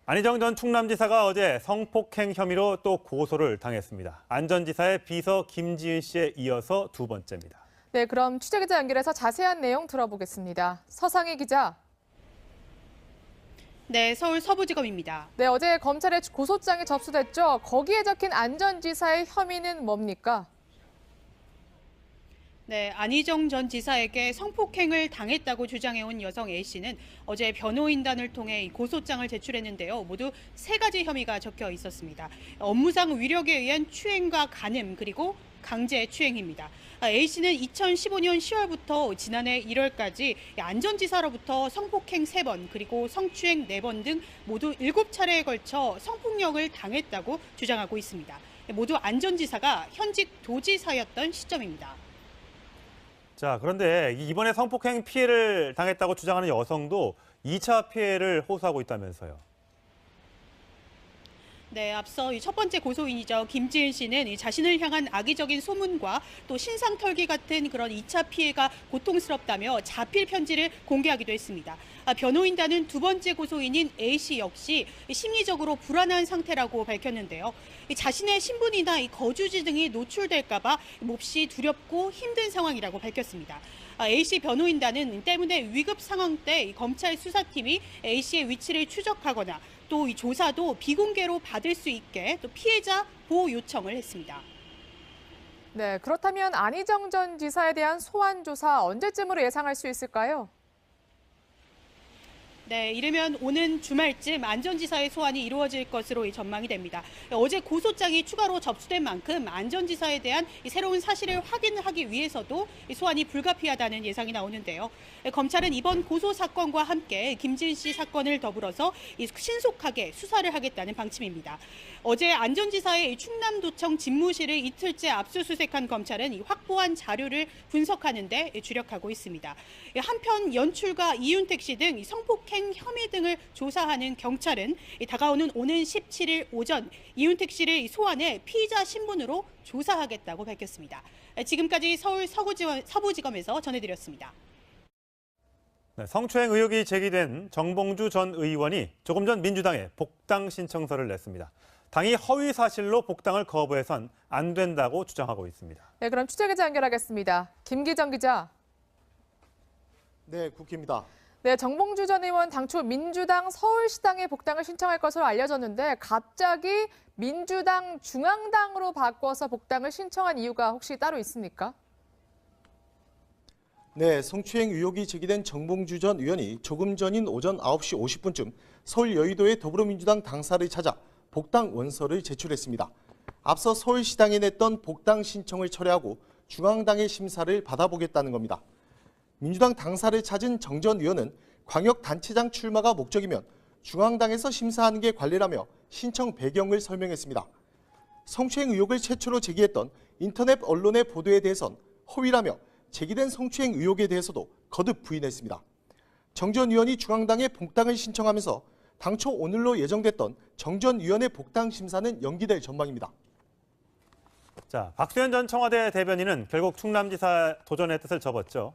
안희정 전 충남지사가 어제 성폭행 혐의로 또 고소를 당했습니다. 안 전 지사의 비서 김지은 씨에 이어서 두 번째입니다. 네, 그럼 취재기자 연결해서 자세한 내용 들어보겠습니다. 서상희 기자. 네, 서울 서부지검입니다. 네, 어제 검찰에 고소장이 접수됐죠. 거기에 적힌 안 전 지사의 혐의는 뭡니까? 네, 안희정 전 지사에게 성폭행을 당했다고 주장해온 여성 A씨는 어제 변호인단을 통해 고소장을 제출했는데요. 모두 세 가지 혐의가 적혀 있었습니다. 업무상 위력에 의한 추행과 간음, 그리고 강제 추행입니다. A씨는 2015년 10월부터 지난해 1월까지 안 전 지사로부터 성폭행 3번, 그리고 성추행 4번 등 모두 7차례에 걸쳐 성폭력을 당했다고 주장하고 있습니다. 모두 안 전 지사가 현직 도지사였던 시점입니다. 자, 그런데 이번에 성폭행 피해를 당했다고 주장하는 여성도 2차 피해를 호소하고 있다면서요. 네, 앞서 첫 번째 고소인이죠. 김지은 씨는 자신을 향한 악의적인 소문과 또 신상 털기 같은 그런 2차 피해가 고통스럽다며 자필 편지를 공개하기도 했습니다. 변호인단은 두 번째 고소인인 A씨 역시 심리적으로 불안한 상태라고 밝혔는데요. 자신의 신분이나 거주지 등이 노출될까 봐 몹시 두렵고 힘든 상황이라고 밝혔습니다. A씨 변호인단은 때문에 위급 상황 때 검찰 수사팀이 A씨의 위치를 추적하거나 또 이 조사도 비공개로 받을 수 있게 또 피해자 보호 요청을 했습니다. 네, 그렇다면 안희정 전 지사에 대한 소환 조사 언제쯤으로 예상할 수 있을까요? 네, 이르면 오는 주말쯤 안 전 지사의 소환이 이루어질 것으로 전망이 됩니다. 어제 고소장이 추가로 접수된 만큼 안 전 지사에 대한 새로운 사실을 확인하기 위해서도 소환이 불가피하다는 예상이 나오는데요. 검찰은 이번 고소 사건과 함께 김지은 씨 사건을 더불어서 신속하게 수사를 하겠다는 방침입니다. 어제 안 전 지사의 충남도청 집무실을 이틀째 압수수색한 검찰은 확보한 자료를 분석하는 데 주력하고 있습니다. 한편 연출가 이윤택 씨 등 성폭행 혐의 등을 조사하는 경찰은 다가오는 오는 17일 오전 이윤택 씨를 소환해 피의자 신분으로 조사하겠다고 밝혔습니다. 지금까지 서울 서부지검에서 전해드렸습니다. 네, 성추행 의혹이 제기된 정봉주 전 의원이 조금 전 민주당에 복당 신청서를 냈습니다. 당이 허위 사실로 복당을 거부해선 안 된다고 주장하고 있습니다. 네, 그럼 취재기자 연결하겠습니다. 김기정 기자. 네, 국기입니다. 네, 정봉주 전 의원 당초 민주당 서울시당에 복당을 신청할 것으로 알려졌는데 갑자기 민주당 중앙당으로 바꿔서 복당을 신청한 이유가 혹시 따로 있습니까? 네, 성추행 의혹이 제기된 정봉주 전 의원이 조금 전인 오전 9시 50분쯤 서울 여의도의 더불어민주당 당사를 찾아 복당 원서를 제출했습니다. 앞서 서울시당에 냈던 복당 신청을 철회하고 중앙당의 심사를 받아보겠다는 겁니다. 민주당 당사를 찾은 정 전 의원은 광역단체장 출마가 목적이면 중앙당에서 심사하는 게 관례라며 신청 배경을 설명했습니다. 성추행 의혹을 최초로 제기했던 인터넷 언론의 보도에 대해선 허위라며 제기된 성추행 의혹에 대해서도 거듭 부인했습니다. 정 전 의원이 중앙당에 복당을 신청하면서 당초 오늘로 예정됐던 정 전 의원의 복당 심사는 연기될 전망입니다. 자, 박수현 전 청와대 대변인은 결국 충남지사 도전의 뜻을 접었죠.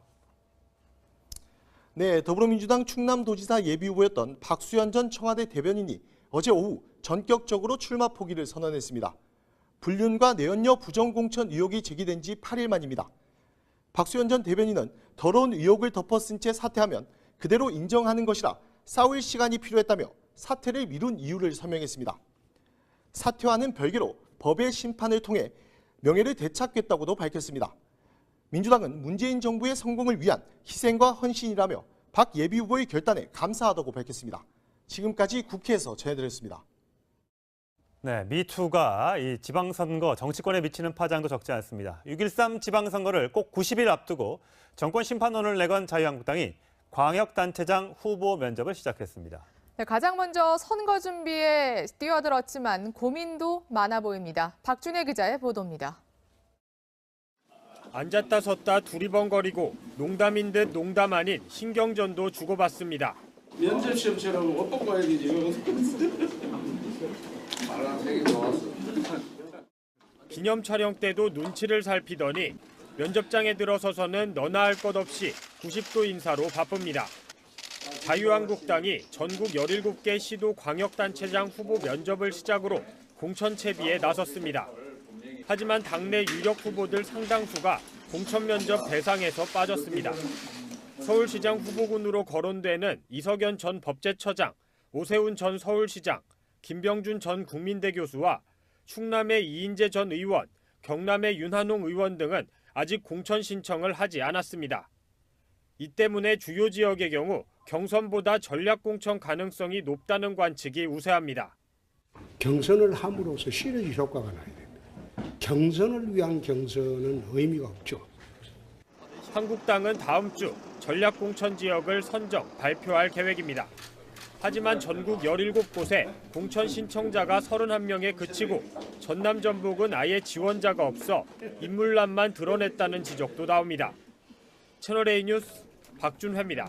네, 더불어민주당 충남도지사 예비후보였던 박수현 전 청와대 대변인이 어제 오후 전격적으로 출마 포기를 선언했습니다. 불륜과 내연녀 부정공천 의혹이 제기된 지 8일 만입니다. 박수현 전 대변인은 더러운 의혹을 덮어쓴 채 사퇴하면 그대로 인정하는 것이라 싸울 시간이 필요했다며 사퇴를 미룬 이유를 설명했습니다. 사퇴와는 별개로 법의 심판을 통해 명예를 되찾겠다고도 밝혔습니다. 민주당은 문재인 정부의 성공을 위한 희생과 헌신이라며 박 예비후보의 결단에 감사하다고 밝혔습니다. 지금까지 국회에서 전해드렸습니다. 네, 미투가 이 지방선거 정치권에 미치는 파장도 적지 않습니다. 6.13 지방선거를 꼭 90일 앞두고 정권 심판론을 내건 자유한국당이 광역단체장 후보 면접을 시작했습니다. 네, 가장 먼저 선거 준비에 뛰어들었지만 고민도 많아 보입니다. 박준혜 기자의 보도입니다. 앉았다 섰다 두리번거리고 농담인 듯 농담 아닌 신경전도 주고받습니다. 면접 시험처럼 옷 벗고 와야 되지. 기념 촬영 때도 눈치를 살피더니 면접장에 들어서서는 너나 할 것 없이 90도 인사로 바쁩니다. 자유한국당이 전국 17개 시도 광역단체장 후보 면접을 시작으로 공천 채비에 나섰습니다. 하지만 당내 유력 후보들 상당수가 공천 면접 대상에서 빠졌습니다. 서울시장 후보군으로 거론되는 이석연 전 법제처장, 오세훈 전 서울시장, 김병준 전 국민대 교수와 충남의 이인재 전 의원, 경남의 윤한홍 의원 등은 아직 공천 신청을 하지 않았습니다. 이 때문에 주요 지역의 경우 경선보다 전략 공천 가능성이 높다는 관측이 우세합니다. 경선을 함으로써 시너지 효과가 나야 됩니다. 경선을 위한 경선은 의미가 없죠. 한국당은 다음 주 전략 공천 지역을 선정, 발표할 계획입니다. 하지만 전국 17곳에 공천 신청자가 31명에 그치고 전남 전북은 아예 지원자가 없어 인물란만 드러냈다는 지적도 나옵니다. 채널A 뉴스 박준회입니다.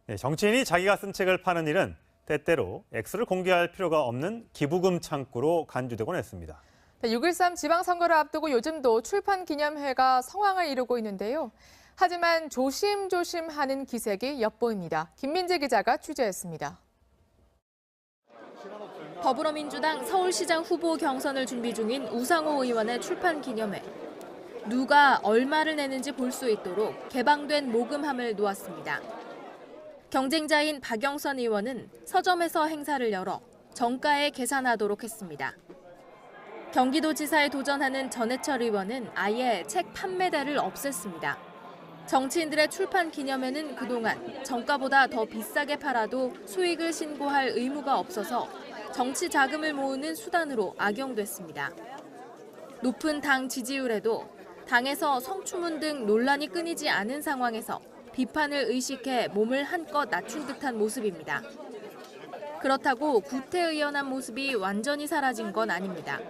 네, 정치인이 자기가 쓴 책을 파는 일은 때때로 액수를 공개할 필요가 없는 기부금 창구로 간주되곤 했습니다. 6.13 지방선거를 앞두고 요즘도 출판 기념회가 성황을 이루고 있는데요. 하지만 조심조심하는 기색이 엿보입니다. 김민재 기자가 취재했습니다. 더불어민주당 서울시장 후보 경선을 준비 중인 우상호 의원의 출판 기념회. 누가 얼마를 내는지 볼 수 있도록 개방된 모금함을 놓았습니다. 경쟁자인 박영선 의원은 서점에서 행사를 열어 정가에 계산하도록 했습니다. 경기도지사에 도전하는 전해철 의원은 아예 책 판매대를 없앴습니다. 정치인들의 출판 기념회는 그동안 정가보다 더 비싸게 팔아도 수익을 신고할 의무가 없어서 정치 자금을 모으는 수단으로 악용됐습니다. 높은 당 지지율에도 당에서 성추문 등 논란이 끊이지 않은 상황에서 비판을 의식해 몸을 한껏 낮춘 듯한 모습입니다. 그렇다고 구태의연한 모습이 완전히 사라진 건 아닙니다.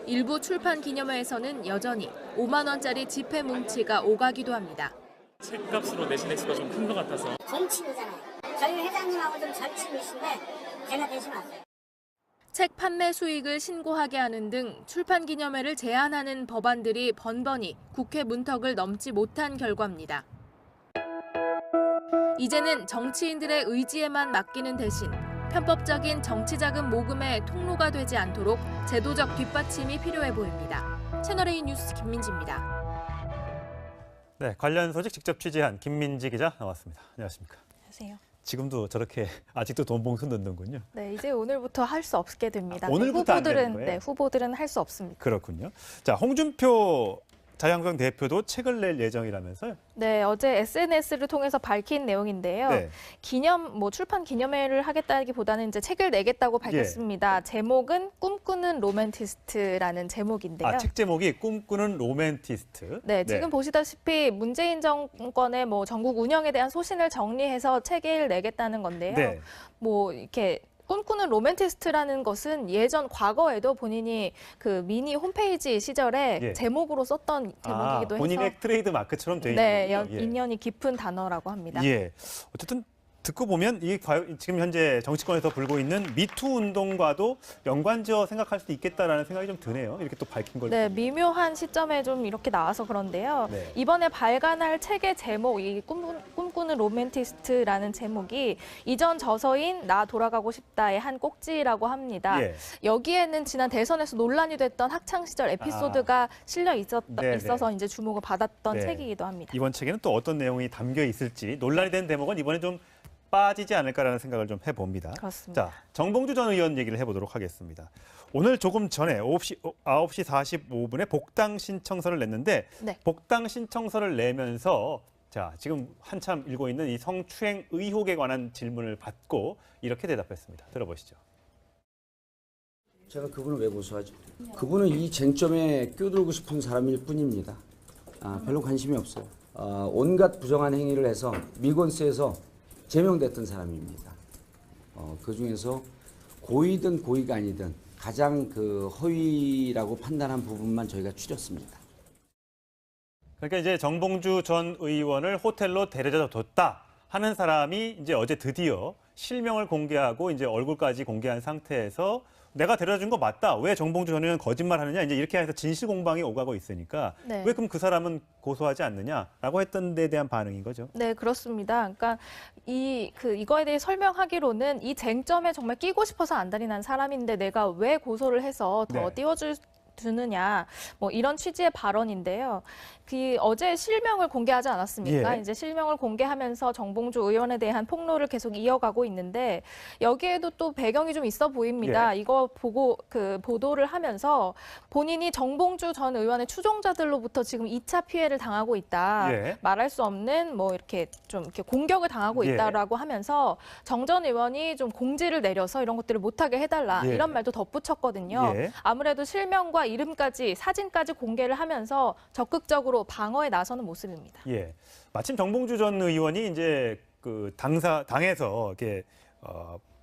일부 출판 기념회에서는 여전히 5만 원짜리 지폐 뭉치가 오가기도 합니다. 책값으로 내신 액수가 좀 큰 것 같아서. 정치부잖아요. 저희 회장님하고 좀 절친이신데 제가 대신 왔어요. 책 판매 수익을 신고하게 하는 등 출판 기념회를 제한하는 법안들이 번번이 국회 문턱을 넘지 못한 결과입니다. 이제는 정치인들의 의지에만 맡기는 대신 편법적인 정치자금 모금의 통로가 되지 않도록 제도적 뒷받침이 필요해 보입니다. 채널A 뉴스 김민지입니다. 네, 관련 소식 직접 취재한 김민지 기자 나왔습니다. 안녕하십니까? 안녕하세요. 지금도 저렇게 아직도 돈 봉투 넣는군요. 네, 이제 오늘부터 할 수 없게 됩니다. 오늘부터 안 되는 거예요? 네, 후보들은 할 수 없습니다. 그렇군요. 자, 홍준표 자유한국당 대표도 책을 낼 예정이라면서요? 네, 어제 SNS를 통해서 밝힌 내용인데요. 네. 출판 기념회를 하겠다기보다는 이제 책을 내겠다고 밝혔습니다. 제목은 꿈꾸는 로맨티스트라는 제목인데요. 아, 책 제목이 꿈꾸는 로맨티스트. 네, 지금 보시다시피 문재인 정권의 전국 운영에 대한 소신을 정리해서 책을 내겠다는 건데요. 네. 이렇게 꿈꾸는 로맨티스트라는 것은 예전 과거에도 본인이 그 미니 홈페이지 시절에 제목으로 썼던 제목이기도 해서 본인의 트레이드 마크처럼 돼 있는 거죠? 네, 인연이 깊은 단어라고 합니다. 예. 어쨌든 듣고 보면 이게 지금 현재 정치권에서 불고 있는 미투 운동과도 연관지어 생각할 수도 있겠다라는 생각이 좀 드네요. 이렇게 또 밝힌 걸. 네, 미묘한 시점에 좀 이렇게 나와서 그런데요. 네. 이번에 발간할 책의 제목, 이 꿈꾸는 로맨티스트라는 제목이 이전 저서인 나 돌아가고 싶다의 한 꼭지라고 합니다. 예. 여기에는 지난 대선에서 논란이 됐던 학창 시절 에피소드가 실려 있어서 이제 주목을 받았던 책이기도 합니다. 이번 책에는 또 어떤 내용이 담겨 있을지 논란이 된 대목은 이번에 좀 빠지지 않을까라는 생각을 좀 해봅니다. 그렇습니다. 자, 정봉주 전 의원 얘기를 해보도록 하겠습니다. 오늘 조금 전에 9시 45분에 복당 신청서를 냈는데 복당 신청서를 내면서 자, 지금 한참 일고 있는 이 성추행 의혹에 관한 질문을 받고 이렇게 대답했습니다. 들어보시죠. 제가 그분을 왜 고소하죠? 그분은 이 쟁점에 끼어들고 싶은 사람일 뿐입니다. 별로 관심이 없어요. 온갖 부정한 행위를 해서 미건스에서 제명됐던 사람입니다. 그중에서 고의든 고의가 아니든 가장 그 허위라고 판단한 부분만 저희가 추렸습니다. 그러니까 이제 정봉주 전 의원을 호텔로 데려다 뒀다 하는 사람이 이제 어제 드디어 실명을 공개하고 이제 얼굴까지 공개한 상태에서 내가 데려다 거 맞다. 왜 정봉주 전 의원 거짓말하느냐. 이제 이렇게 해서 진실 공방이 오가고 있으니까 네. 왜 그럼 그 사람은 고소하지 않느냐라고 했던 데 대한 반응인 거죠. 네, 그렇습니다. 그러니까 이거에 대해 설명하기로는 이 쟁점에 정말 끼고 싶어서 안달이 난 사람인데 내가 왜 고소를 해서 더 띄워주느냐 뭐 이런 취지의 발언인데요. 어제 실명을 공개하지 않았습니까? 예. 이제 실명을 공개하면서 정봉주 의원에 대한 폭로를 계속 이어가고 있는데 여기에도 또 배경이 좀 있어 보입니다. 예. 이거 보고 보도를 하면서 본인이 정봉주 전 의원의 추종자들로부터 지금 2차 피해를 당하고 있다. 예. 말할 수 없는 뭐 이렇게 좀 이렇게 공격을 당하고 있다라고 하면서 정 전 의원이 좀 공지를 내려서 이런 것들을 못하게 해달라 예. 이런 말도 덧붙였거든요. 예. 아무래도 실명과 이름까지 사진까지 공개를 하면서 적극적으로 방어에 나서는 모습입니다. 예. 마침 정봉주 전 의원이 이제 그 당에서 이렇게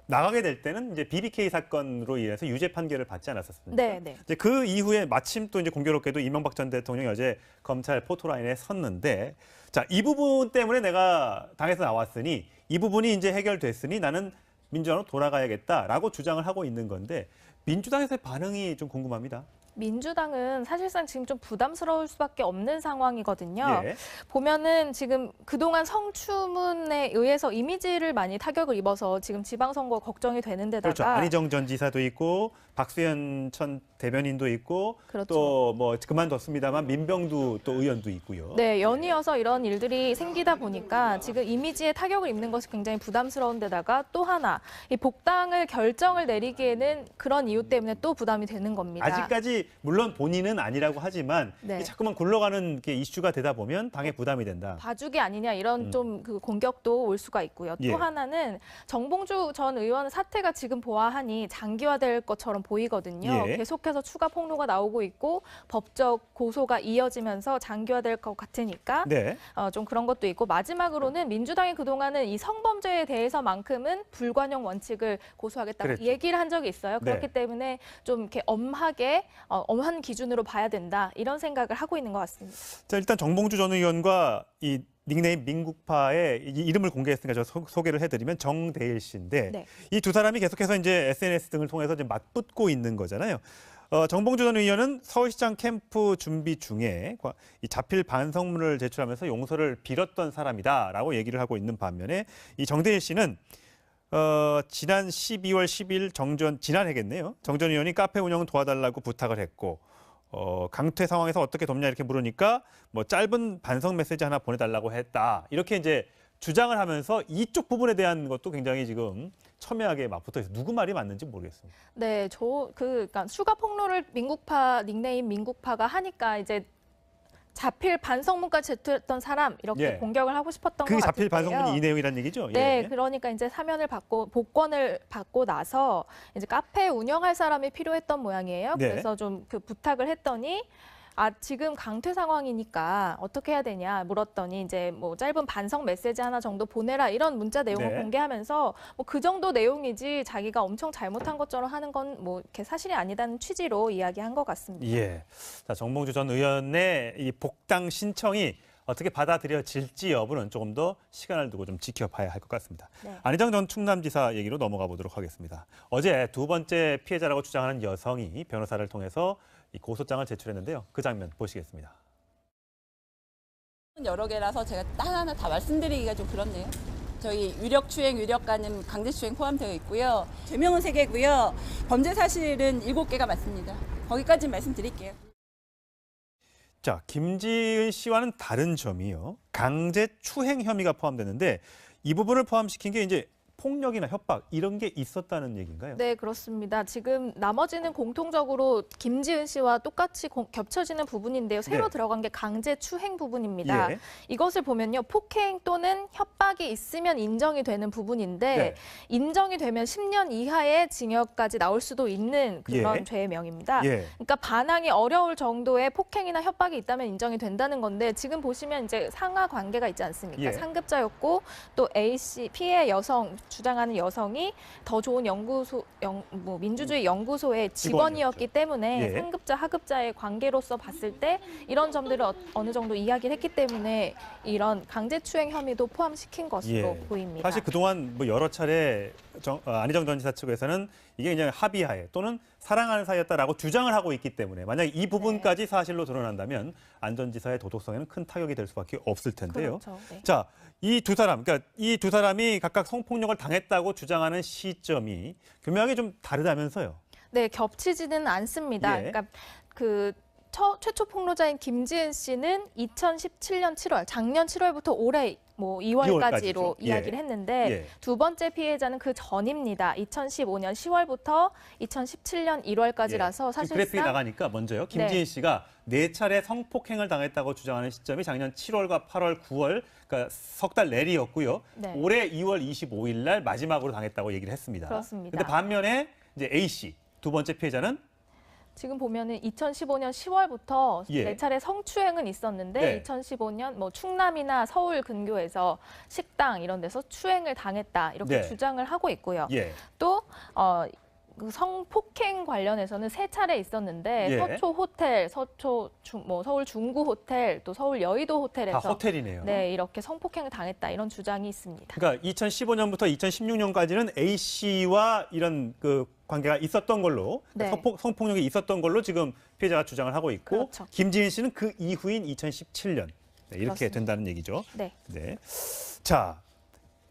나가게 될 때는 이제 BBK 사건으로 인해서 유죄 판결을 받지 않았었습니까? 네, 네. 이제 그 이후에 마침 또 이제 공교롭게도 이명박 전 대통령이 어제 검찰 포토라인에 섰는데, 자, 이 부분 때문에 내가 당에서 나왔으니 이 부분이 이제 해결됐으니 나는 민주당으로 돌아가야겠다라고 주장을 하고 있는 건데 민주당에서의 반응이 좀 궁금합니다. 민주당은 사실상 지금 좀 부담스러울 수밖에 없는 상황이거든요. 예. 보면은 지금 그동안 성추문에 의해서 이미지를 많이 타격을 입어서 지금 지방선거 걱정이 되는 데다가 그렇죠. 안희정 전 지사도 있고 박수현 전 대변인도 있고 그렇죠. 또 뭐 그만뒀습니다만 민병두 또 의원도 있고요. 네, 연이어서 이런 일들이 생기다 보니까 지금 이미지에 타격을 입는 것이 굉장히 부담스러운 데다가 또 하나 이 복당을 결정을 내리기에는 그런 이유 때문에 또 부담이 되는 겁니다. 아직까지 물론 본인은 아니라고 하지만 네. 자꾸만 굴러가는 게 이슈가 되다 보면 당에 부담이 된다. 봐주기 아니냐 이런 좀 그 공격도 올 수가 있고요. 예. 또 하나는 정봉주 전 의원 사태가 지금 보아하니 장기화될 것처럼 보이거든요. 예. 계속해서 추가 폭로가 나오고 있고 법적 고소가 이어지면서 장기화될 것 같으니까 네. 좀 그런 것도 있고 마지막으로는 민주당이 그동안은 이 성범죄에 대해서만큼은 불관용 원칙을 고수하겠다고 그랬죠. 얘기를 한 적이 있어요. 네. 그렇기 때문에 좀 이렇게 엄하게 엄한 기준으로 봐야 된다 이런 생각을 하고 있는 것 같습니다. 자, 일단 정봉주 전 의원과 이 닉네임 민국파의 이 이름을 공개했으니까 저 소개를 해드리면 정대일 씨인데 네. 이 두 사람이 계속해서 이제 SNS 등을 통해서 이제 맞붙고 있는 거잖아요. 정봉주 전 의원은 서울시장 캠프 준비 중에 이 자필 반성문을 제출하면서 용서를 빌었던 사람이다라고 얘기를 하고 있는 반면에 이 정대일 씨는 지난 12월 10일 지난해겠네요. 정 전 의원이 카페 운영을 도와달라고 부탁을 했고 강퇴 상황에서 어떻게 돕냐 이렇게 물으니까 뭐 짧은 반성 메시지 하나 보내달라고 했다. 이렇게 이제 주장을 하면서 이쪽 부분에 대한 것도 굉장히 지금 첨예하게 맞붙어 있어요. 누구 말이 맞는지 모르겠습니다. 네, 그러니까 추가 폭로를 닉네임 민국파가 하니까 이제 자필 반성문까지 제출했던 사람 이렇게 예. 공격을 하고 싶었던 것 그 같은데요. 자필 반성문이 이 내용이라는 얘기죠? 네, 예. 그러니까 이제 사면을 받고 복권을 받고 나서 이제 카페 운영할 사람이 필요했던 모양이에요. 네. 그래서 좀 그 부탁을 했더니 지금 강퇴 상황이니까 어떻게 해야 되냐 물었더니 이제 뭐 짧은 반성 메시지 하나 정도 보내라 이런 문자 내용을 네. 공개하면서 뭐 그 정도 내용이지 자기가 엄청 잘못한 것처럼 하는 건 뭐 이렇게 사실이 아니다는 취지로 이야기한 것 같습니다. 예. 자, 정봉주 전 의원의 이 복당 신청이 어떻게 받아들여질지 여부는 조금 더 시간을 두고 좀 지켜봐야 할 것 같습니다. 네. 안희정 전 충남지사 얘기로 넘어가 보도록 하겠습니다. 어제 두 번째 피해자라고 주장하는 여성이 변호사를 통해서 이 고소장을 제출했는데요. 그 장면 보시겠습니다. 여러 개라서 제가 하나하나 다 말씀드리기가 좀 그렇네요. 저희 유력추행, 유력가는 강제추행 포함되어 있고요. 죄명은 3개고요. 범죄 사실은 7개가 맞습니다. 거기까지 말씀드릴게요. 자, 김지은 씨와는 다른 점이요. 강제추행 혐의가 포함되는데 이 부분을 포함시킨 게 이제 폭력이나 협박 이런 게 있었다는 얘기인가요? 네, 그렇습니다. 지금 나머지는 공통적으로 김지은 씨와 똑같이 겹쳐지는 부분인데요. 새로 네. 들어간 게 강제추행 부분입니다. 예. 이것을 보면요. 폭행 또는 협박이 있으면 인정이 되는 부분인데 네. 인정이 되면 10년 이하의 징역까지 나올 수도 있는 그런 예. 죄명입니다. 예. 그러니까 반항이 어려울 정도의 폭행이나 협박이 있다면 인정이 된다는 건데 지금 보시면 이제 상하 관계가 있지 않습니까? 예. 상급자였고 또 A씨 피해 여성 주장하는 여성이 더 좋은 민주주의 연구소의 직원이었기 때문에 예. 상급자 하급자의 관계로서 봤을 때 이런 점들을 어느 정도 이야기를 했기 때문에 이런 강제추행 혐의도 포함시킨 것으로 보입니다. 사실 그동안 뭐 여러 차례 안희정 전 지사 측에서는 이게 그냥 합의하에 또는 사랑하는 사이였다라고 주장을 하고 있기 때문에 만약 이 부분까지 사실로 드러난다면 안 전 지사의 도덕성에는 큰 타격이 될 수밖에 없을 텐데요. 그렇죠. 네. 자, 이 두 사람이 각각 성폭력을 당했다고 주장하는 시점이 교묘하게 좀 다르다면서요. 네, 겹치지는 않습니다. 예. 그러니까 최초 폭로자인 김지은 씨는 2017년 7월, 작년 7월부터 올해 2월까지로 이야기를 했는데 두 번째 피해자는 그 전입니다. 2015년 10월부터 2017년 1월까지라서 사실상 그래픽이 나가니까 먼저요. 김지은 씨가 4차례 성폭행을 당했다고 주장하는 시점이 작년 7월과 8월, 9월, 그러니까 석 달 내리였고요. 올해 2월 25일 날 마지막으로 당했다고 얘기를 했습니다. 그렇습니다. 근데 반면에 이제 A 씨, 두 번째 피해자는 지금 보면은 2015년 10월부터 4차례 성추행은 있었는데 2015년 충남이나 서울 근교에서 식당 이런 데서 추행을 당했다 이렇게 주장을 하고 있고요. 또 그 성폭행 관련해서는 3차례 있었는데 서초 호텔, 서울 중구 호텔, 또 서울 여의도 호텔에서 다 호텔이네요. 네, 이렇게 성폭행을 당했다 이런 주장이 있습니다. 그러니까 2015년부터 2016년까지는 A 씨와 이런 그 관계가 있었던 걸로 성폭력이 있었던 걸로 지금 피해자가 주장을 하고 있고 김지은 씨는 그 이후인 2017년 이렇게 그렇습니다. 된다는 얘기죠. 네. 자,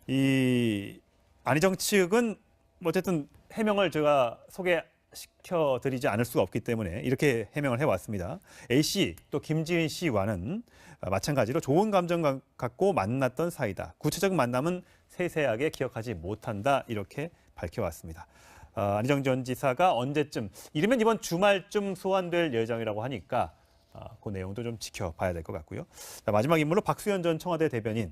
이 안희정 측은 어쨌든 해명을 제가 소개시켜드리지 않을 수가 없기 때문에 이렇게 해명을 해왔습니다. A 씨 또 김지은 씨와는 마찬가지로 좋은 감정 갖고 만났던 사이다. 구체적인 만남은 세세하게 기억하지 못한다 이렇게 밝혀왔습니다. 안희정 전 지사가 언제쯤 이르면 이번 주말쯤 소환될 예정이라고 하니까 그 내용도 좀 지켜봐야 될 것 같고요. 자, 마지막 인물로 박수현 전 청와대 대변인.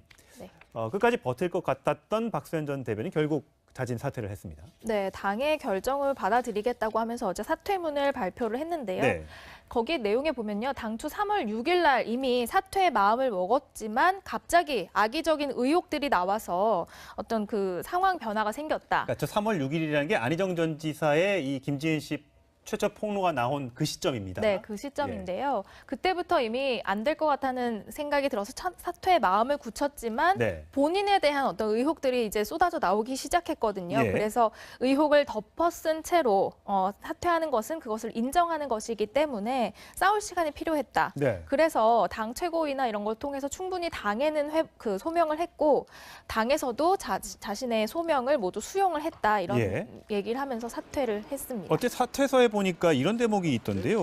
끝까지 버틸 것 같았던 박수현 전 대변인 결국 자진 사퇴를 했습니다. 네, 당의 결정을 받아들이겠다고 하면서 어제 사퇴문을 발표를 했는데요. 거기 내용에 보면요. 당초 3월 6일 날 이미 사퇴의 마음을 먹었지만 갑자기 악의적인 의혹들이 나와서 어떤 그 상황 변화가 생겼다. 그러니까 저 3월 6일이라는 게 안희정 전 지사의 이 김지은 씨 최초 폭로가 나온 그 시점입니다. 네, 그 시점인데요. 그때부터 이미 안 될 것 같다는 생각이 들어서 사퇴의 마음을 굳혔지만 본인에 대한 어떤 의혹들이 이제 쏟아져 나오기 시작했거든요. 그래서 의혹을 덮어쓴 채로 사퇴하는 것은 그것을 인정하는 것이기 때문에 싸울 시간이 필요했다. 그래서 당 최고위나 이런 걸 통해서 충분히 당에는 소명을 했고 당에서도 자신의 소명을 모두 수용을 했다. 이런 얘기를 하면서 사퇴를 했습니다. 어제 사퇴서에 보니까 이런 대목이 있던데요.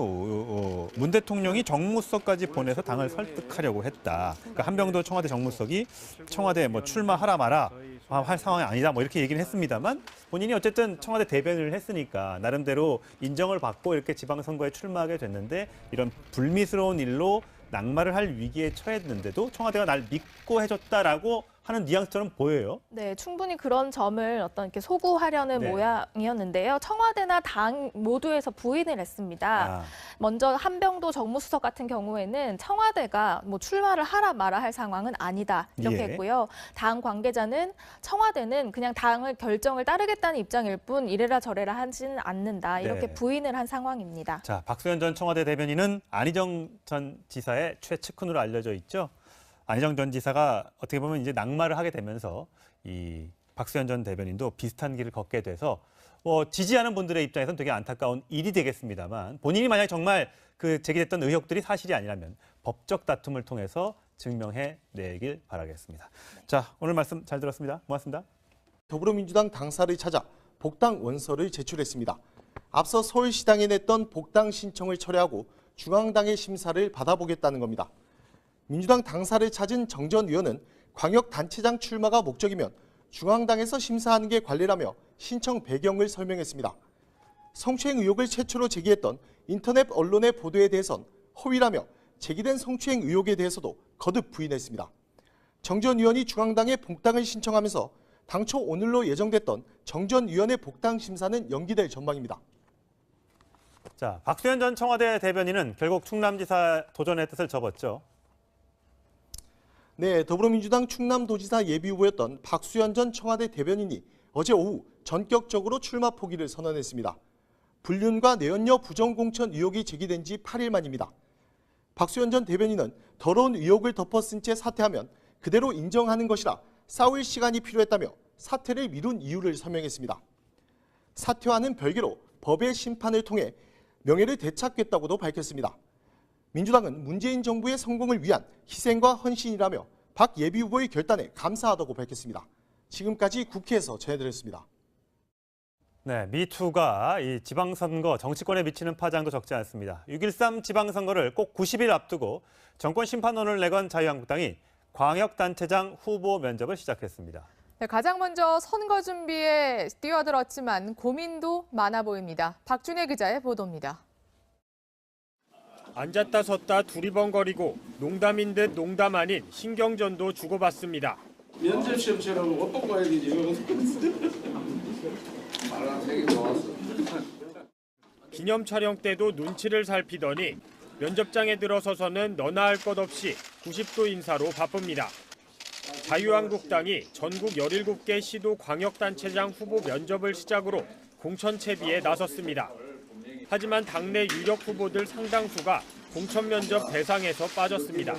문 대통령이 정무석까지 보내서 당을 설득하려고 했다. 그러니까 한병도 청와대 정무석이 청와대 출마하라 마라 할 상황이 아니다 이렇게 얘기는 했습니다만 본인이 어쨌든 청와대 대변을 했으니까 나름대로 인정을 받고 이렇게 지방선거에 출마하게 됐는데 이런 불미스러운 일로 낙마를 할 위기에 처했는데도 청와대가 날 믿고 해줬다라고 하는 뉘앙스처럼 보여요. 네, 충분히 그런 점을 이렇게 소구하려는 모양이었는데요. 청와대나 당 모두에서 부인을 했습니다. 먼저 한병도 정무수석 같은 경우에는 청와대가 출마를 하라 마라 할 상황은 아니다 이렇게 했고요. 당 관계자는 청와대는 그냥 당의 결정을 따르겠다는 입장일 뿐 이래라 저래라 하지는 않는다 이렇게 부인을 한 상황입니다. 자, 박수현 전 청와대 대변인은 안희정 전 지사의 최측근으로 알려져 있죠. 안희정 전 지사가 어떻게 보면 이제 낙마를 하게 되면서 이 박수현 전 대변인도 비슷한 길을 걷게 돼서 지지하는 분들의 입장에서는 되게 안타까운 일이 되겠습니다만 본인이 만약 정말 그 제기됐던 의혹들이 사실이 아니라면 법적 다툼을 통해서 증명해내길 바라겠습니다. 자, 오늘 말씀 잘 들었습니다. 고맙습니다. 더불어민주당 당사를 찾아 복당 원서를 제출했습니다. 앞서 서울시당에 냈던 복당 신청을 철회하고 중앙당의 심사를 받아보겠다는 겁니다. 민주당 당사를 찾은 정 전 의원은 광역단체장 출마가 목적이면 중앙당에서 심사하는 게 관례라며 신청 배경을 설명했습니다. 성추행 의혹을 최초로 제기했던 인터넷 언론의 보도에 대해선 허위라며 제기된 성추행 의혹에 대해서도 거듭 부인했습니다. 정 전 의원이 중앙당에 복당을 신청하면서 당초 오늘로 예정됐던 정 전 의원의 복당 심사는 연기될 전망입니다. 자, 박수현 전 청와대 대변인은 결국 충남지사 도전의 뜻을 접었죠. 네, 더불어민주당 충남도지사 예비후보였던 박수현 전 청와대 대변인이 어제 오후 전격적으로 출마 포기를 선언했습니다. 불륜과 내연녀 부정공천 의혹이 제기된 지 8일 만입니다. 박수현 전 대변인은 더러운 의혹을 덮어쓴 채 사퇴하면 그대로 인정하는 것이라 싸울 시간이 필요했다며 사퇴를 미룬 이유를 설명했습니다. 사퇴와는 별개로 법의 심판을 통해 명예를 되찾겠다고도 밝혔습니다. 민주당은 문재인 정부의 성공을 위한 희생과 헌신이라며 박 예비후보의 결단에 감사하다고 밝혔습니다. 지금까지 국회에서 전해드렸습니다. 네, 미투가 이 지방선거 정치권에 미치는 파장도 적지 않습니다. 6.13 지방선거를 꼭 90일 앞두고 정권 심판론을 내건 자유한국당이 광역단체장 후보 면접을 시작했습니다. 네, 가장 먼저 선거 준비에 뛰어들었지만 고민도 많아 보입니다. 박준혜 기자의 보도입니다. 앉았다 섰다 두리번거리고 농담인 듯 농담 아닌 신경전도 주고받습니다. 면접 시험처럼 못 보고 와야 되지. 기념 촬영 때도 눈치를 살피더니 면접장에 들어서서는 너나 할 것 없이 90도 인사로 바쁩니다. 자유한국당이 전국 17개 시도 광역단체장 후보 면접을 시작으로 공천채비에 나섰습니다. 하지만 당내 유력 후보들 상당수가 공천 면접 대상에서 빠졌습니다.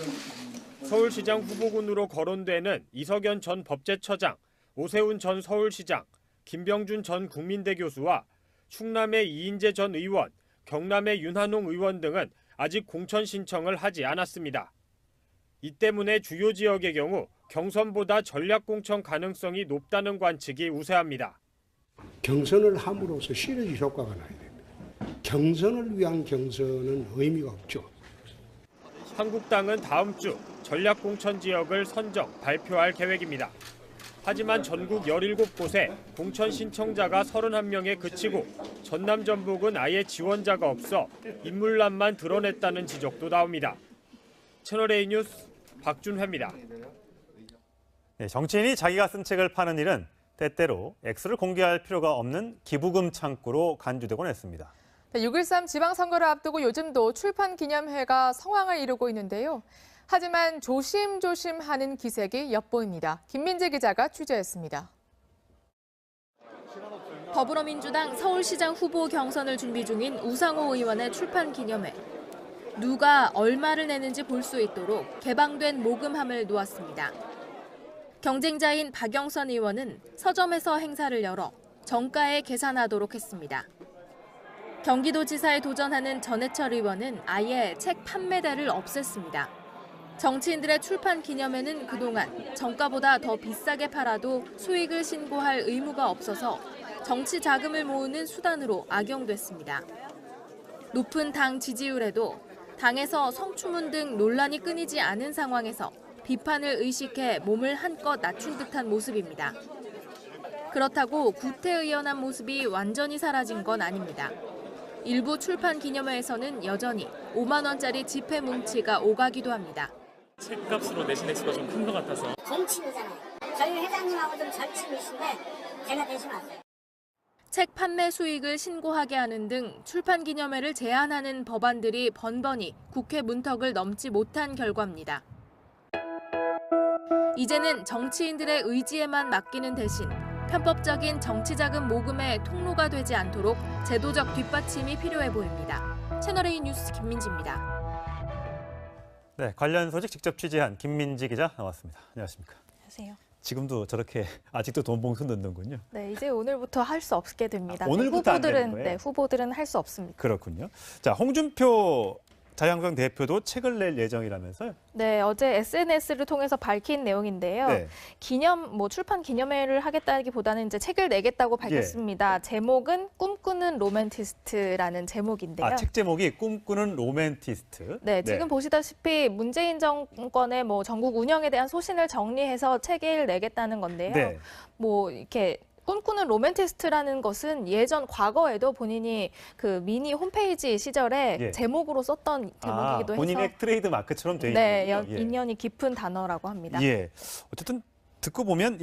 서울시장 후보군으로 거론되는 이석연 전 법제처장, 오세훈 전 서울시장, 김병준 전 국민대 교수와 충남의 이인재 전 의원, 경남의 윤한홍 의원 등은 아직 공천 신청을 하지 않았습니다. 이 때문에 주요 지역의 경우 경선보다 전략 공천 가능성이 높다는 관측이 우세합니다. 경선을 함으로써 시너지 효과가 나야 됩니다. 경선을 위한 경선은 의미가 없죠. 한국당은 다음 주 전략 공천 지역을 선정, 발표할 계획입니다. 하지만 전국 17곳에 공천 신청자가 31명에 그치고 전남 전북은 아예 지원자가 없어 인물란만 드러냈다는 지적도 나옵니다. 채널A 뉴스 박준회입니다. 네, 정치인이 자기가 쓴 책을 파는 일은 때때로 액수를 공개할 필요가 없는 기부금 창구로 간주되곤 했습니다. 6.13 지방선거를 앞두고 요즘도 출판 기념회가 성황을 이루고 있는데요. 하지만 조심조심하는 기색이 엿보입니다. 김민재 기자가 취재했습니다. 더불어민주당 서울시장 후보 경선을 준비 중인 우상호 의원의 출판 기념회. 누가 얼마를 내는지 볼 수 있도록 개방된 모금함을 놓았습니다. 경쟁자인 박영선 의원은 서점에서 행사를 열어 정가에 계산하도록 했습니다. 경기도지사에 도전하는 전해철 의원은 아예 책 판매대를 없앴습니다. 정치인들의 출판 기념회는 그동안 정가보다 더 비싸게 팔아도 수익을 신고할 의무가 없어서 정치 자금을 모으는 수단으로 악용됐습니다. 높은 당 지지율에도 당에서 성추문 등 논란이 끊이지 않은 상황에서 비판을 의식해 몸을 한껏 낮춘 듯한 모습입니다. 그렇다고 구태의연한 모습이 완전히 사라진 건 아닙니다. 일부 출판 기념회에서는 여전히 5만 원짜리 지폐 뭉치가 오가기도 합니다. 책값으로 내신 액수가 좀 큰 것 같아서. 정치인이잖아요. 저희 회장님하고 좀 절친이신데 제가 대신하세요. 책 판매 수익을 신고하게 하는 등 출판 기념회를 제한하는 법안들이 번번이 국회 문턱을 넘지 못한 결과입니다. 이제는 정치인들의 의지에만 맡기는 대신 편법적인 정치자금 모금의 통로가 되지 않도록 제도적 뒷받침이 필요해 보입니다. 채널A 뉴스 김민지입니다. 네, 관련 소식 직접 취재한 김민지 기자 나왔습니다. 안녕하십니까? 안녕하세요. 지금도 저렇게 아직도 돈 봉투 넣는군요. 네, 이제 오늘부터 할 수 없게 됩니다. 오늘부터 안 되는 거예요? 네, 후보들은 할 수 없습니다. 그렇군요. 자, 홍준표 자유한국당 대표도 책을 낼 예정이라면서요? 네, 어제 SNS를 통해서 밝힌 내용인데요. 네. 출판 기념회를 하겠다기보다는 이제 책을 내겠다고 밝혔습니다. 제목은 꿈꾸는 로맨티스트라는 제목인데요. 아, 책 제목이 꿈꾸는 로맨티스트. 네, 지금 보시다시피 문재인 정권의 전국 운영에 대한 소신을 정리해서 책을 내겠다는 건데요. 네. 이렇게 꿈꾸는 로맨티스트라는 것은 예전 과거에도 본인이 그 미니 홈페이지 시절에 제목으로 썼던 제목이기도 해서 본인의 트레이드 마크처럼 돼 있는 네, 거죠? 인연이 깊은 단어라고 합니다. 예. 어쨌든 듣고 보면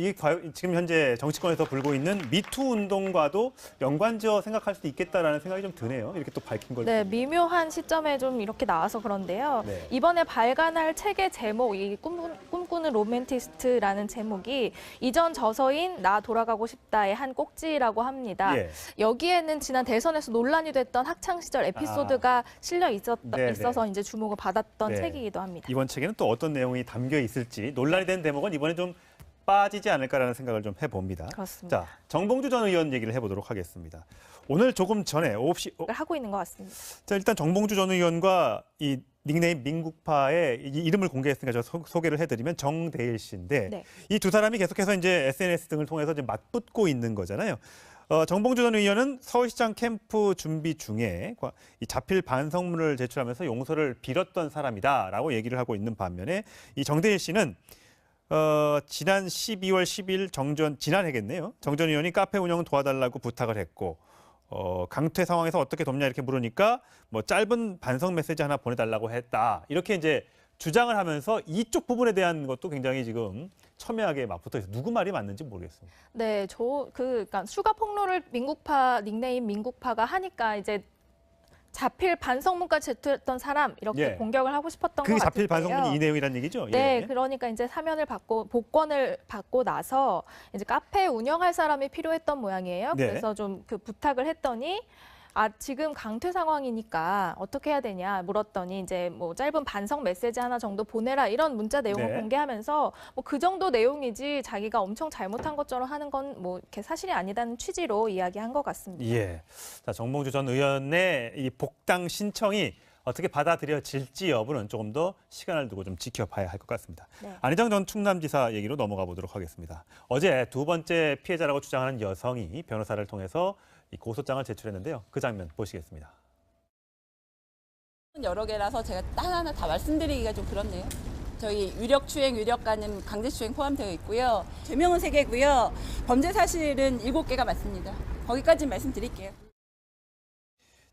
지금 현재 정치권에서 불고 있는 미투 운동과도 연관지어 생각할 수도 있겠다라는 생각이 좀 드네요. 이렇게 또 밝힌 걸. 네, 미묘한 시점에 좀 이렇게 나와서 그런데요. 네. 이번에 발간할 책의 제목, 이 꿈꾸는 로맨티스트라는 제목이 이전 저서인 나 돌아가고 싶다의 한 꼭지라고 합니다. 예. 여기에는 지난 대선에서 논란이 됐던 학창 시절 에피소드가 실려 있어서 이제 주목을 받았던 네. 책이기도 합니다. 이번 책에는 또 어떤 내용이 담겨 있을지 논란이 된 대목은 이번에 좀 빠지지 않을까라는 생각을 좀 해봅니다. 그렇습니다. 자, 정봉주 전 의원 얘기를 해보도록 하겠습니다. 오늘 조금 전에 9시 하고 있는 것 같습니다. 자, 일단 정봉주 전 의원과 이 닉네임 민국파의 이 이름을 공개했으니까 저 소개를 해드리면 정대일 씨인데 네. 이 두 사람이 계속해서 이제 SNS 등을 통해서 이제 맞붙고 있는 거잖아요. 정봉주 전 의원은 서울시장 캠프 준비 중에 이 자필 반성문을 제출하면서 용서를 빌었던 사람이다라고 얘기를 하고 있는 반면에 이 정대일 씨는 지난 12월 10일 지난해겠네요. 정 전 의원이 카페 운영 도와달라고 부탁을 했고 강퇴 상황에서 어떻게 돕냐 이렇게 물으니까 뭐 짧은 반성 메시지 하나 보내달라고 했다. 이렇게 이제 주장을 하면서 이쪽 부분에 대한 것도 굉장히 지금 첨예하게 맞붙어 있어요. 누구 말이 맞는지 모르겠습니다. 네, 그러니까 수가 폭로를 닉네임 민국파가 하니까 이제 자필 반성문까지 제출했던 사람 이렇게 예. 공격을 하고 싶었던 것 그 같은데요. 자필 반성문이 이 내용이라는 얘기죠? 네, 예. 그러니까 이제 사면을 받고 복권을 받고 나서 이제 카페 운영할 사람이 필요했던 모양이에요. 네. 그래서 좀 그 부탁을 했더니 지금 강퇴 상황이니까 어떻게 해야 되냐 물었더니 이제 뭐 짧은 반성 메시지 하나 정도 보내라 이런 문자 내용을 네. 공개하면서 뭐 그 정도 내용이지 자기가 엄청 잘못한 것처럼 하는 건 뭐 이렇게 사실이 아니다는 취지로 이야기한 것 같습니다. 예. 자, 정봉주 전 의원의 이 복당 신청이 어떻게 받아들여질지 여부는 조금 더 시간을 두고 좀 지켜봐야 할 것 같습니다. 네. 안희정 전 충남지사 얘기로 넘어가 보도록 하겠습니다. 어제 두 번째 피해자라고 주장하는 여성이 변호사를 통해서 이 고소장을 제출했는데요. 그 장면 보시겠습니다. 여러 개라서 제가 하나하나 다 말씀드리기가 좀 그렇네요. 저희 유력추행, 유력가는 강제추행 포함되어 있고요. 죄명은 3개고요. 범죄 사실은 7개가 맞습니다. 거기까지 말씀드릴게요.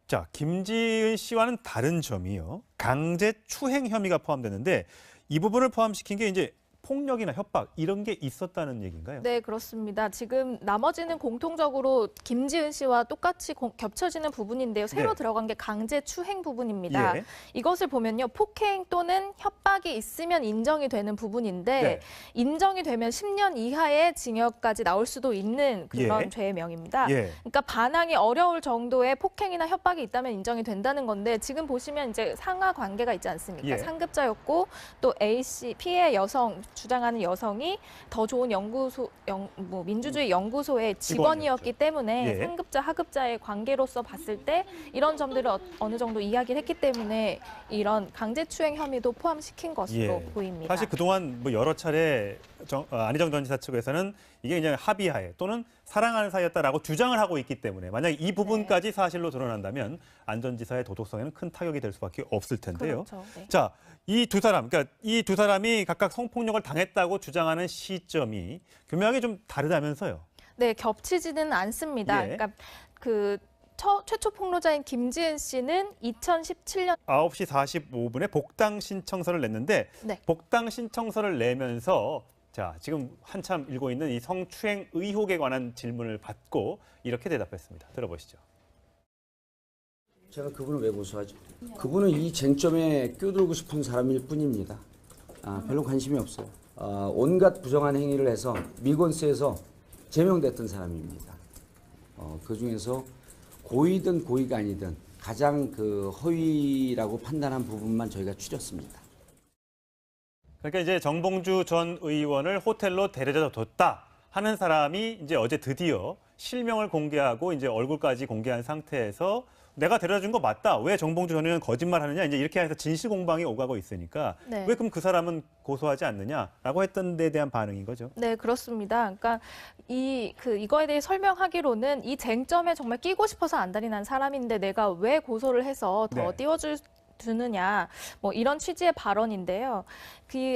자, 김지은 씨와는 다른 점이요. 강제 추행 혐의가 포함되는데 이 부분을 포함시킨 게 이제 폭력이나 협박 이런 게 있었다는 얘기인가요? 네, 그렇습니다. 지금 나머지는 공통적으로 김지은 씨와 똑같이 겹쳐지는 부분인데요. 새로 네. 들어간 게 강제 추행 부분입니다. 예. 이것을 보면요. 폭행 또는 협박이 있으면 인정이 되는 부분인데 네. 인정이 되면 10년 이하의 징역까지 나올 수도 있는 그런 예. 죄명입니다. 예. 그러니까 반항이 어려울 정도의 폭행이나 협박이 있다면 인정이 된다는 건데 지금 보시면 이제 상하 관계가 있지 않습니까? 예. 상급자였고 또 A씨 피해 여성 주장하는 여성이 더 좋은 민주주의 연구소의 직원이었기 때문에 예. 상급자 하급자의 관계로서 봤을 때 이런 점들을 어느 정도 이야기를 했기 때문에 이런 강제추행 혐의도 포함시킨 것으로 보입니다. 사실 그동안 뭐 여러 차례 안희정 전 지사 측에서는 이게 그냥 합의하에 또는 사랑하는 사이였다라고 주장을 하고 있기 때문에 만약에 이 부분까지 사실로 드러난다면 안 전 지사의 도덕성에는 큰 타격이 될 수밖에 없을 텐데요. 그렇죠. 네. 자, 이 두 사람이 각각 성폭력을 당했다고 주장하는 시점이 교묘하게 좀 다르다면서요. 네, 겹치지는 않습니다. 예. 그러니까 최초 폭로자인 김지은 씨는 2017년 9시 45분에 복당 신청서를 냈는데 네. 복당 신청서를 내면서 자, 지금 한참 일고 있는 이 성추행 의혹에 관한 질문을 받고 이렇게 대답했습니다. 들어보시죠. 제가 그분을 왜 고소하죠? 그분은 이 쟁점에 끼어들고 싶은 사람일 뿐입니다. 별로 관심이 없어요. 온갖 부정한 행위를 해서 미건스에서 제명됐던 사람입니다. 그중에서 고의든 고의가 아니든 가장 그 허위라고 판단한 부분만 저희가 추렸습니다. 그러니까 이제 정봉주 전 의원을 호텔로 데려다 뒀다 하는 사람이 이제 어제 드디어 실명을 공개하고 이제 얼굴까지 공개한 상태에서 내가 데려다 준 거 맞다. 왜 정봉주 전 의원 거짓말하느냐. 이제 이렇게 해서 진실 공방이 오가고 있으니까 네. 왜 그럼 그 사람은 고소하지 않느냐라고 했던 데 대한 반응인 거죠. 네, 그렇습니다. 그러니까 이거에 대해 설명하기로는 이 쟁점에 정말 끼고 싶어서 안달이 난 사람인데 내가 왜 고소를 해서 더 네. 두느냐, 뭐 이런 취지의 발언인데요.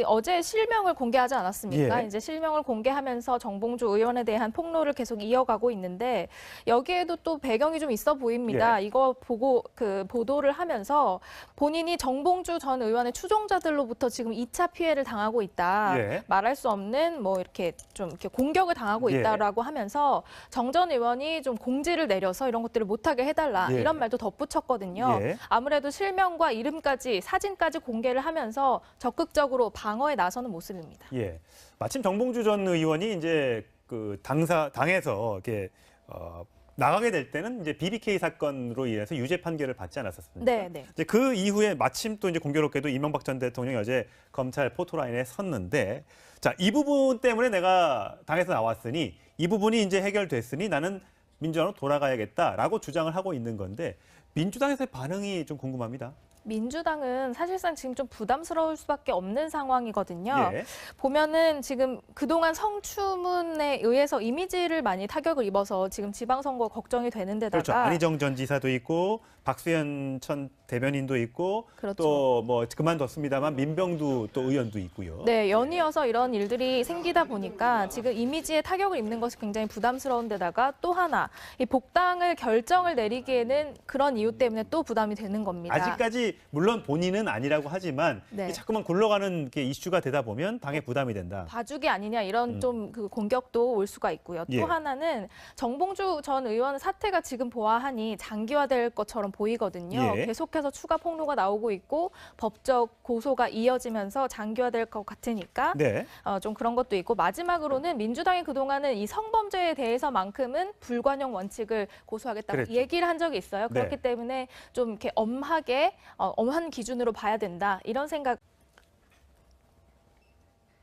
어제 실명을 공개하지 않았습니까? 예. 이제 실명을 공개하면서 정봉주 의원에 대한 폭로를 계속 이어가고 있는데 여기에도 또 배경이 좀 있어 보입니다. 예. 이거 보고 보도를 하면서 본인이 정봉주 전 의원의 추종자들로부터 지금 2차 피해를 당하고 있다. 예. 말할 수 없는 뭐 이렇게 좀 이렇게 공격을 당하고 예. 있다라고 하면서 정 전 의원이 좀 공지를 내려서 이런 것들을 못하게 해달라 예. 이런 말도 덧붙였거든요. 예. 아무래도 실명과 이름까지 사진까지 공개를 하면서 적극적으로 방어에 나서는 모습입니다. 예. 마침 정봉주 전 의원이 이제 그 당에서 이렇게 나가게 될 때는 이제 BBK 사건으로 인해서 유죄 판결을 받지 않았었습니까? 네, 네. 이제 그 이후에 마침 또 이제 공교롭게도 이명박 전 대통령이 어제 검찰 포토라인에 섰는데, 자, 이 부분 때문에 내가 당에서 나왔으니 이 부분이 이제 해결됐으니 나는 민주당으로 돌아가야겠다라고 주장을 하고 있는 건데 민주당에서의 반응이 좀 궁금합니다. 민주당은 사실상 지금 좀 부담스러울 수밖에 없는 상황이거든요. 예. 보면은 지금 그동안 성추문에 의해서 이미지를 많이 타격을 입어서 지금 지방선거 걱정이 되는 데다가 그렇죠. 안희정 전 지사도 있고 박수현 전 대변인도 있고 그렇죠. 또 뭐 그만뒀습니다만 민병두 또 의원도 있고요. 네, 연이어서 이런 일들이 생기다 보니까 지금 이미지에 타격을 입는 것이 굉장히 부담스러운 데다가 또 하나 이 복당을 결정을 내리기에는 그런 이유 때문에 또 부담이 되는 겁니다. 아직까지 물론 본인은 아니라고 하지만 네. 자꾸만 굴러가는 게 이슈가 되다 보면 당에 부담이 된다. 봐주기 아니냐 이런 좀 그 공격도 올 수가 있고요. 예. 또 하나는 정봉주 전 의원 사태가 지금 보아하니 장기화될 것처럼 보이거든요. 예. 계속해서 추가 폭로가 나오고 있고 법적 고소가 이어지면서 장기화될 것 같으니까 네. 좀 그런 것도 있고 마지막으로는 민주당이 그동안은 이 성범죄에 대해서만큼은 불관용 원칙을 고수하겠다고 그랬죠. 얘기를 한 적이 있어요. 그렇기 네. 때문에 좀 이렇게 엄하게 엄한 기준으로 봐야 된다 이런 생각.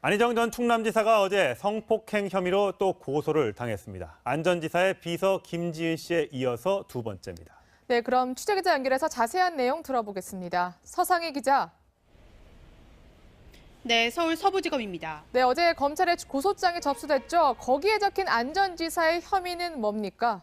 안희정 전 충남지사가 어제 성폭행 혐의로 또 고소를 당했습니다. 안 전 지사의 비서 김지은 씨에 이어서 두 번째입니다. 네, 그럼 취재기자 연결해서 자세한 내용 들어보겠습니다. 서상희 기자. 네, 서울 서부지검입니다. 네, 어제 검찰에 고소장이 접수됐죠. 거기에 적힌 안 전 지사의 혐의는 뭡니까?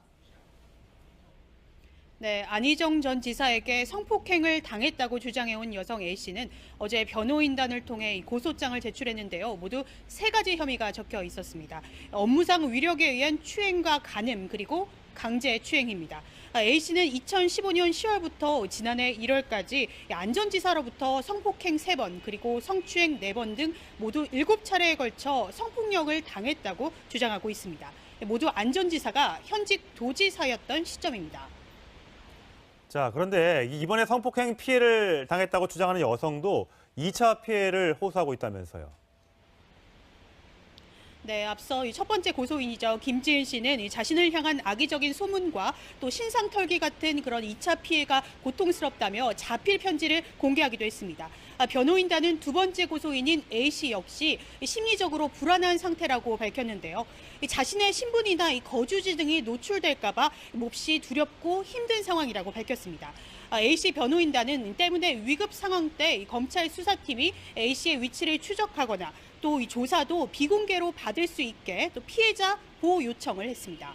네, 안희정 전 지사에게 성폭행을 당했다고 주장해온 여성 A씨는 어제 변호인단을 통해 이 고소장을 제출했는데요. 모두 3가지 혐의가 적혀 있었습니다. 업무상 위력에 의한 추행과 간음 그리고 강제 추행입니다. A씨는 2015년 10월부터 지난해 1월까지 안 전 지사로부터 성폭행 3번 그리고 성추행 4번 등 모두 7차례에 걸쳐 성폭력을 당했다고 주장하고 있습니다. 모두 안 전 지사가 현직 도지사였던 시점입니다. 자, 그런데 이번에 성폭행 피해를 당했다고 주장하는 여성도 2차 피해를 호소하고 있다면서요. 네, 앞서 첫 번째 고소인이죠. 김지은 씨는 자신을 향한 악의적인 소문과 또 신상 털기 같은 그런 2차 피해가 고통스럽다며 자필 편지를 공개하기도 했습니다. 변호인단은 두 번째 고소인인 A씨 역시 심리적으로 불안한 상태라고 밝혔는데요. 자신의 신분이나 거주지 등이 노출될까 봐 몹시 두렵고 힘든 상황이라고 밝혔습니다. A씨 변호인단은 때문에 위급 상황 때 검찰 수사팀이 A씨의 위치를 추적하거나 또 이 조사도 비공개로 받을 수 있게 또 피해자 보호 요청을 했습니다.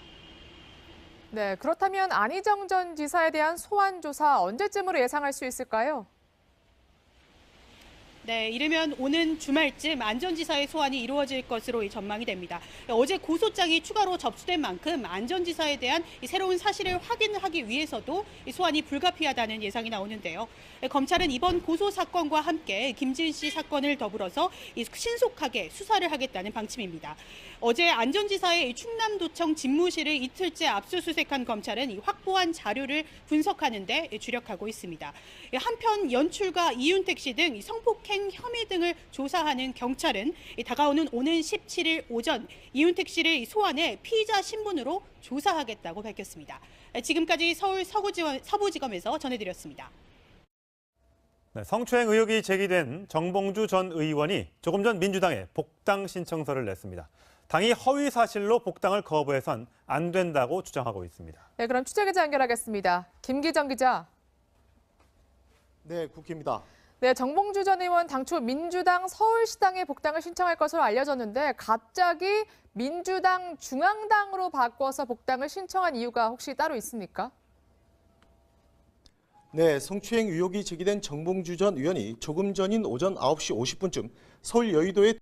네, 그렇다면 안희정 전 지사에 대한 소환 조사 언제쯤으로 예상할 수 있을까요? 네, 이르면 오는 주말쯤 안 전 지사의 소환이 이루어질 것으로 전망이 됩니다. 어제 고소장이 추가로 접수된 만큼 안 전 지사에 대한 새로운 사실을 확인하기 위해서도 소환이 불가피하다는 예상이 나오는데요. 검찰은 이번 고소 사건과 함께 김지은 씨 사건을 더불어서 신속하게 수사를 하겠다는 방침입니다. 어제 안 전 지사의 충남도청 집무실을 이틀째 압수수색한 검찰은 확보한 자료를 분석하는 데 주력하고 있습니다. 한편 연출가 이윤택 씨 등 성폭행 혐의 등을 조사하는 경찰은 다가오는 오는 17일 오전 이윤택 씨를 소환해 피의자 신분으로 조사하겠다고 밝혔습니다. 지금까지 서울 서부지검에서 전해드렸습니다. 네, 성추행 의혹이 제기된 정봉주 전 의원이 조금 전 민주당에 복당 신청서를 냈습니다. 당이 허위 사실로 복당을 거부해선 안 된다고 주장하고 있습니다. 네, 그럼 취재기자 연결하겠습니다. 김기정 기자. 네, 국회입니다. 네, 정봉주 전 의원 당초 민주당 서울시당에 복당을 신청할 것으로 알려졌는데 갑자기 민주당 중앙당으로 바꿔서 복당을 신청한 이유가 혹시 따로 있습니까? 네, 성추행 의혹이 제기된 정봉주 전 의원이 조금 전인 오전 9시 50분쯤 서울 여의도의